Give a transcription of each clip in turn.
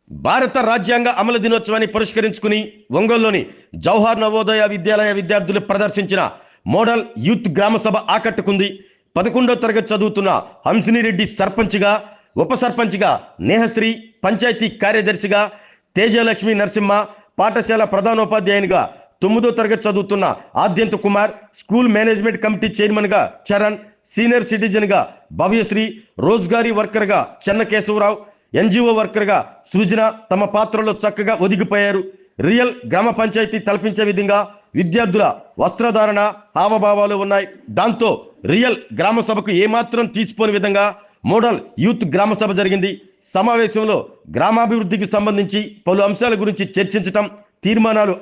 భారత రాజ్యాంగ అమలు దినోత్సవాన్ని పురస్కరించుకుని ఒంగోలులోని జవహర్ నవోదయ విద్యాలయ విద్యార్థులు ప్రదర్శించిన మోడల్ యూత్ గ్రామ సభ ఆకట్టుకుంది. 11వ తరగతి చదువుతున్న హంసినిరెడ్డి సర్పంచ్గా, ఉప సర్పంచ్గా నేహశ్రీ, పంచాయతీ కార్యదర్శిగా తేజలక్ష్మి నరసింహ, పాఠశాల ప్రధానోపాధ్యాయునిగా 9వ తరగతి చదువుతున్న Adyanta Kumar, school management committee చైర్మన్గా చరణ్, సీనియర్ సిటిజన్గా భవ్యశ్రీ, రోజ్గారీ వర్కర్గా చెన్నకేశవరావు, ఎన్జిఓ వర్కర్గా సృజన తమ పాత్రలో చక్కగా ఒదిగిపోయారు. రియల్ గ్రామ పంచాయతీ తలపించే విధంగా విద్యార్థుల వస్త్రధారణ, హావభావాలు ఉన్నాయి. దాంతో రియల్ గ్రామ సభకు ఏమాత్రం తీసిపోని విధంగా మోడల్ యూత్ గ్రామ సభ జరిగింది. సమావేశంలో గ్రామాభివృద్ధికి సంబంధించి పలు అంశాల గురించి చర్చించటం, తీర్మానాలు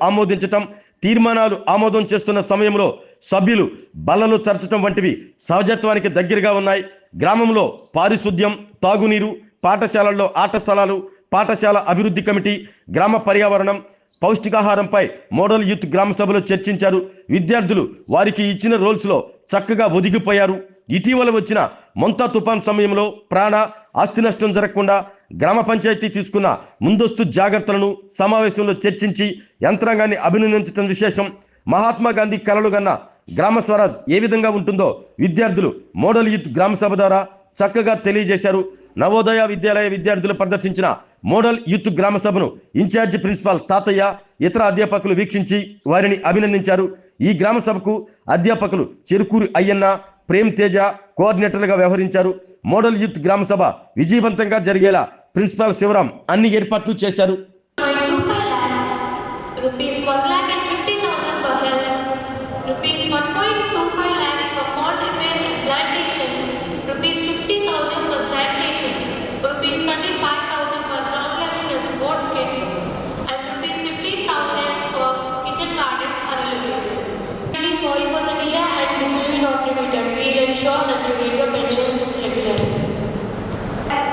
ఆమోదం చేస్తున్న సమయంలో సభ్యులు బల్లలు చర్చటం వంటివి సహజత్వానికి దగ్గరగా ఉన్నాయి. గ్రామంలో పారిశుద్ధ్యం, తాగునీరు, పాఠశాలల్లో ఆట స్థలాలు, పాఠశాల అభివృద్ధి కమిటీ, గ్రామ పర్యావరణం, పౌష్టికాహారంపై మోడల్ యూత్ గ్రామ సభలో చర్చించారు. విద్యార్థులు వారికి ఇచ్చిన రోల్స్లో చక్కగా ఒదిగిపోయారు. ఇటీవల వచ్చిన మొంతా తుఫాన్ సమయంలో ప్రాణ, ఆస్తి నష్టం జరగకుండా గ్రామ పంచాయతీ తీసుకున్న ముందస్తు జాగ్రత్తలను సమావేశంలో చర్చించి యంత్రాంగాన్ని అభినందించడం విశేషం. మహాత్మా గాంధీ కలలు గన్న గ్రామ స్వరాజ్ ఏ విధంగా ఉంటుందో విద్యార్థులు మోడల్ యూత్ గ్రామ సభ ద్వారా చక్కగా తెలియజేశారు. నవోదయ విద్యాలయ విద్యార్థులు ప్రదర్శించిన మోడల్ యూత్ గ్రామ సభను ఇన్ఛార్జి ప్రిన్సిపాల్ తాతయ్య, ఇతర అధ్యాపకులు వీక్షించి వారిని అభినందించారు. ఈ గ్రామ సభకు అధ్యాపకులు చెరుకూరి అయ్యన్న, ప్రేమ్ తేజ కోఆర్డినేటర్లుగా వ్యవహరించారు. మోడల్ యూత్ గ్రామ సభ విజయవంతంగా జరిగేలా ప్రిన్సిపాల్ శివరాం అన్ని ఏర్పాట్లు చేశారు. Ensure that you get your pensions regularly.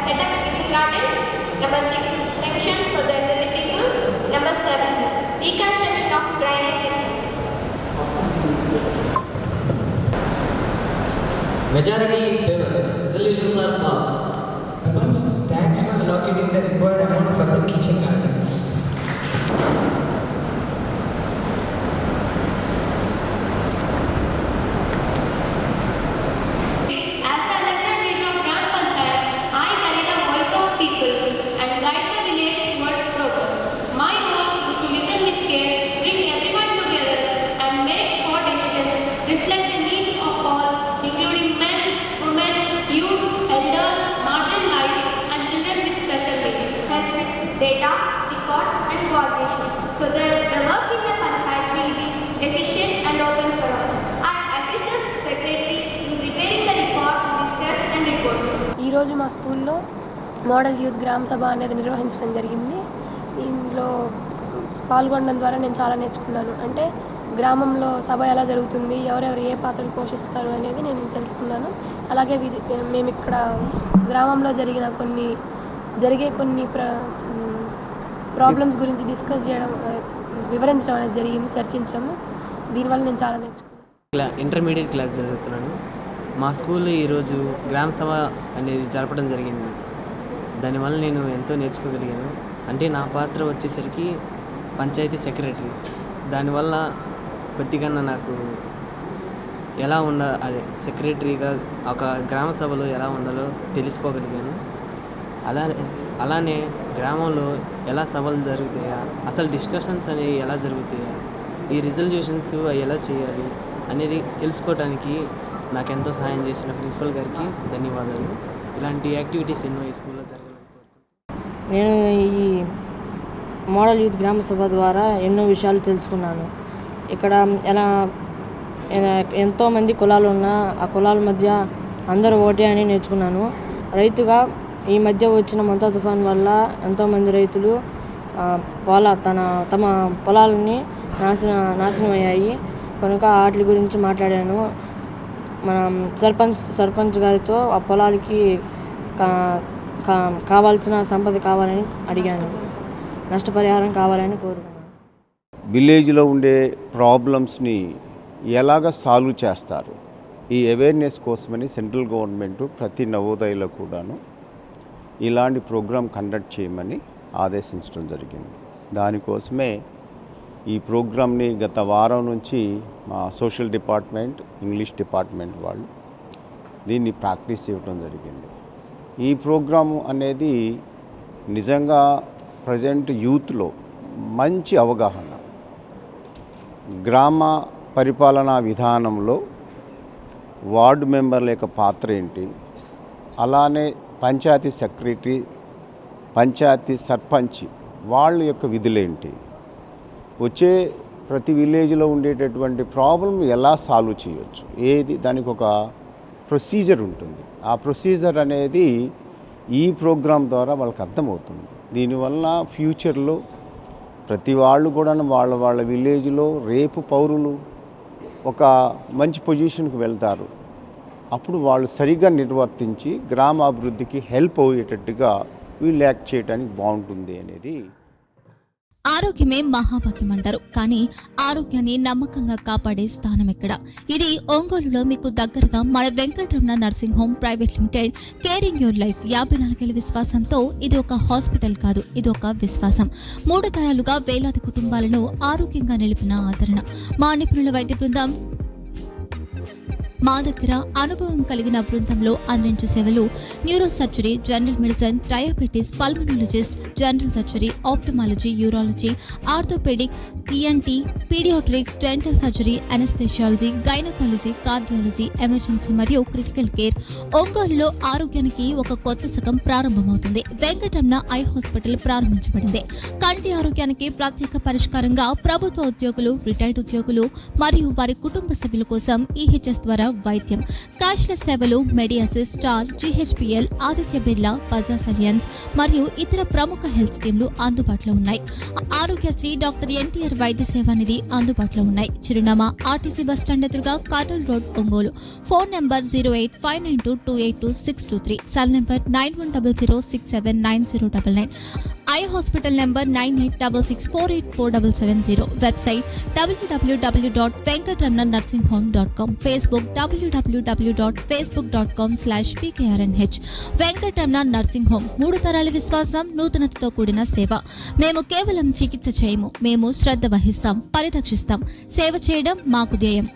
Set up kitchen gardens. Number 6, pensions for the elderly people. Number 7, reconstruction of drainage systems. Majority in favor. Resolutions are passed. Thanks for allocating the required amount for the kitchen gardens. Reflect the needs of all, including men, women, youth, elders, marginalized, and children with special needs. Help with data, records, and coordination, so that the work in the panchayat will be efficient and open for all. I assist the secretary in preparing the records, registers, and reports. ఈ రోజు మా స్కూల్లో model youth గ్రామ సభ అనేది నిర్వహించడం జరిగింది. ఇందులో పాల్గొనడం ద్వారా నేను చాలా నేర్చుకున్నాను. అంటే గ్రామంలో సభ ఎలా జరుగుతుంది, ఎవరెవరు ఏ పాత్రలు పోషిస్తారు అనేది నేను తెలుసుకున్నాను. అలాగే మేము ఇక్కడ గ్రామంలో జరిగే కొన్ని ప్రాబ్లమ్స్ గురించి డిస్కస్ చేయడం, వివరించడం అనేది జరిగింది, చర్చించడము. దీనివల్ల నేను చాలా నేర్చుకున్నాను. ఇంటర్మీడియట్ క్లాస్ చదువుతున్నాను. మా స్కూల్లో ఈరోజు గ్రామ సభ అనేది జరపడం జరిగింది. దానివల్ల నేను ఎంతో నేర్చుకోగలిగాను. అంటే నా పాత్ర వచ్చేసరికి పంచాయతీ సెక్రటరీ. దానివల్ల కొద్దిగా నాకు ఎలా అదే సెక్రటరీగా ఒక గ్రామ సభలో ఎలా ఉండాలో తెలుసుకోగలిగాను. అలానే గ్రామంలో ఎలా సభలు జరుగుతాయా, అసలు డిస్కషన్స్ అనేవి ఎలా జరుగుతాయా, ఈ రిజల్యూషన్స్ ఎలా చేయాలి అనేది తెలుసుకోవడానికి నాకెంతో సహాయం చేసిన ప్రిన్సిపల్ గారికి ధన్యవాదాలు. ఇలాంటి యాక్టివిటీస్ ఎన్నో ఈ స్కూల్లో జరగాలని కోరుకుంటున్నాను. నేను ఈ మోడల్ యూత్ గ్రామ సభ ద్వారా ఎన్నో విషయాలు తెలుసుకున్నాను. ఇక్కడ ఎంతోమంది కులాలు ఉన్నా ఆ కులాల మధ్య అందరూ ఒకటే అని నేర్చుకున్నాను. రైతుగా ఈ మధ్య వచ్చిన మొంతా తుఫాన్ వల్ల ఎంతోమంది రైతులు తమ పొలాలని నాశనం అయ్యాయి. కనుక వాటి గురించి మాట్లాడాను. మన సర్పంచ్ గారితో ఆ పొలాలకి కావాల్సిన సంపద కావాలని అడిగాను. నష్టపరిహారం కావాలని కోరుకున్నాను. విలేజ్లో ఉండే ప్రాబ్లమ్స్ని ఎలాగ సాల్వ్ చేస్తారు, ఈ అవేర్నెస్ కోసమని సెంట్రల్ గవర్నమెంట్ ప్రతి నవోదయలో కూడాను ఇలాంటి ప్రోగ్రామ్ కండక్ట్ చేయమని ఆదేశించడం జరిగింది. దానికోసమే ఈ ప్రోగ్రామ్ని గత వారం నుంచి మా సోషల్ డిపార్ట్మెంట్, ఇంగ్లీష్ డిపార్ట్మెంట్ వాళ్ళు దీన్ని ప్రాక్టీస్ చేయడం జరిగింది. ఈ ప్రోగ్రాము అనేది నిజంగా ప్రజెంట్ యూత్లో మంచి అవగాహన, గ్రామ పరిపాలనా విధానంలో వార్డు మెంబర్ల యొక్క పాత్ర ఏంటి, అలానే పంచాయతీ సెక్రటరీ, పంచాయతీ సర్పంచ్ వాళ్ళ యొక్క విధులేంటి, వచ్చే ప్రతి విలేజ్లో ఉండేటటువంటి ప్రాబ్లం ఎలా సాల్వ్ చేయొచ్చు, ఏది దానికి ఒక ప్రొసీజర్ ఉంటుంది. ఆ ప్రొసీజర్ అనేది ఈ ప్రోగ్రాం ద్వారా వాళ్ళకి అర్థమవుతుంది. దీనివల్ల ఫ్యూచర్లో ప్రతి వాళ్ళు కూడా వాళ్ళ విలేజ్లో రేపు పౌరులు ఒక మంచి పొజిషన్కి వెళ్తారు. అప్పుడు వాళ్ళు సరిగ్గా నిర్వర్తించి గ్రామాభివృద్ధికి హెల్ప్ అయ్యేటట్టుగా వీళ్ళు యాక్ట్ చేయడానికి బాగుంటుంది అనేది. ఆరోగ్యమే మహాభాగ్యం అంటారు, కానీ ఆరోగ్యాన్ని నమ్మకంగా కాపాడే స్థానం ఎక్కడ? ఇది ఒంగోలులో మీకు దగ్గరగా మన Venkataramana nursing home private limited. Caring your life 54 ఏళ్ల విశ్వాసంతో ఇది ఒక హాస్పిటల్ కాదు, ఇది ఒక విశ్వాసం. 3 తరాలుగా వేలాది కుటుంబాలను ఆరోగ్యంగా నిలిపిన ఆదరణ. మా నిపుణుల వైద్య బృందం మా దగ్గర అనుభవం కలిగిన బృందంలో అందించే సేవలు neuro surgery, general medicine, diabetes, pulmonologist, general surgery, ophthalmology, urology, orthopaedic, ENT, paediatrics, dental surgery, anaesthesiology, gynaecology, cardiology, emergency మరియు క్రిటికల్ కేర్. ఒంగోలులో ఆరోగ్యానికి ఒక కొత్త శకం ప్రారంభమవుతుంది. వెంకటరమణ ఐ హాస్పిటల్ ప్రారంభించబడింది. కంటి ఆరోగ్యానికి ప్రత్యేక పరిష్కారంగా ప్రభుత్వ ఉద్యోగులు, రిటైర్డ్ ఉద్యోగులు మరియు వారి కుటుంబ సభ్యుల కోసం ఈహెచ్ఎస్ ద్వారా వైద్యం. క్యాష్లెస్ సేవలు Mediassist, Star, GHPL, Aditya Birla, Bajaj Allianz మరియు ఇతర ప్రముఖ హెల్త్ స్కీమ్లు అందుబాటులో ఉన్నాయి. ఆరోగ్యశ్రీ, డాక్టర్ ఎన్టీఆర్ వైద్య సేవా నిధి అందుబాటులో ఉన్నాయి. చిరునామా ఆర్టీసీ బస్ స్టాండ్ ఎదురుగా, Kurnool road, Ongole. Phone number 08592282623, cell number 9100679099. Eye hospital number 9866484770. Website www.venkatramananursinghome.com. Facebook www.facebook.com/pkrnh. Venkataramana nursing home, 3 తరాల విశ్వాసం, నూతనతతో కూడిన సేవ. మేము కేవలం చికిత్స చేయము, మేము శ్రద్ధ వహిస్తాం, పరిరక్షిస్తాం. సేవ చేయడం మాకు ధ్యేయం.